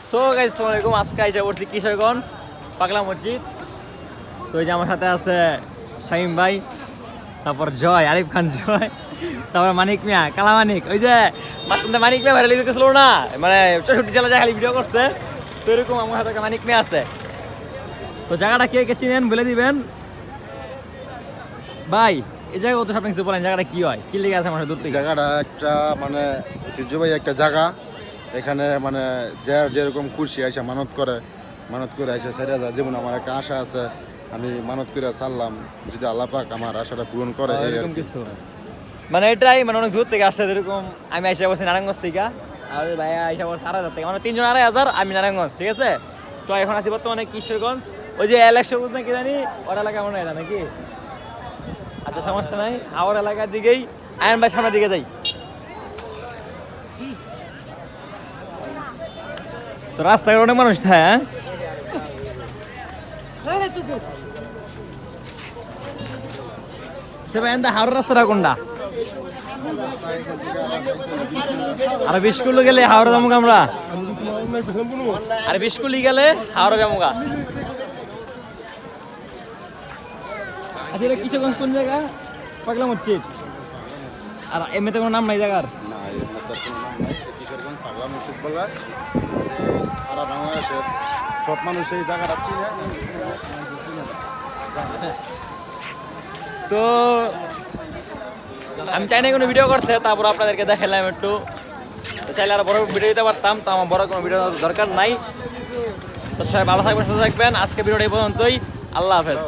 So guys আসসালামু আলাইকুম। আজকে আইসা পড়ছি কিশোরগঞ্জ পাগলা মসজিদ। তো এই যে আমার সাথে আছে শাহিম ভাই, তারপর জয়, আরিফ খান জয়, তারপর মানিক মিয়া, কালা মানিক। ওই যে মাঝখানে মানিক মিয়া ভাইরাল গেছিল না, মানে 64 জেলা যায় খালি ভিডিও করছে। তো এরকম আমার সাথে মানিক মিয়া আছে। তো জায়গাটা কে কে চিনেন বলে দিবেন ভাই। এই জায়গা কত আপনি কিছু বলেন, জায়গাটা কি হয়, কি লেগে আছে আমার দূর থেকে? জায়গাটা একটা মানে ঐতিহ্যবাহী একটা জায়গা। এখানে মানে যার যেরকম খুশি আইসা মানত করে আইসা সেটা যায়। যেমন আমার একটা আশা আছে, আমি মানত করে ছাড়লাম, যদি আল্লাহ পাক আমার আশাটা পূরণ করে। এই আর এরকম কি। কিছু মানে এটাই মানে অনেক দূর থেকে আসছে। যেরকম আমি আইসা বলছি নারায়ণগঞ্জ থেকে, আর ওই ভাই আইসা বলছে 4,000 থেকে, মানে 3 জন 2,500, আমি নারায়ণগঞ্জ। ঠিক আছে, তো এখন আছি বর্তমানে কিশোরগঞ্জ। ওই যে ইলেকশন বুঝতে কি জানি ওর এলাকা মনে হয় না নাকি? আচ্ছা সমস্যা নাই, আমার এলাকার দিকেই আয়ন ভাই সামনের দিকে যাই। তো রাস্তাঘাট অনেক মানুষ থাকে। হ্যাঁ সে ভাই এনটা হাওড়ার রাস্তাটা কোনটা? আর 20 কিলো গেলে হাওড়া যাবো আমরা, আর 20 কিলো গেলে হাওড়া যাবো। আচ্ছা এটা কিশোরগঞ্জ কোন জায়গা? পাগলা মসজিদ। আর এমনিতে কোনো নাম নাই জায়গার? না, এর মধ্যে কোনো নাম নাই। কিশোরগঞ্জ পাগলা মসজিদ বলে সারা বাংলাদেশের সব মানুষ এই জায়গাটা চিনে। তো আমি চাই না কোনো ভিডিও করতে, তারপর আপনাদেরকে দেখালাম একটু। তো চাইলে আরো বড় ভিডিও দিতে পারতাম, তো আমার বড় কোনো ভিডিও দরকার নাই। তো সবাই ভালো থাকবেন, সুস্থ থাকবেন। আজকে ভিডিওটা এই পর্যন্তই। আল্লাহ হাফেজ।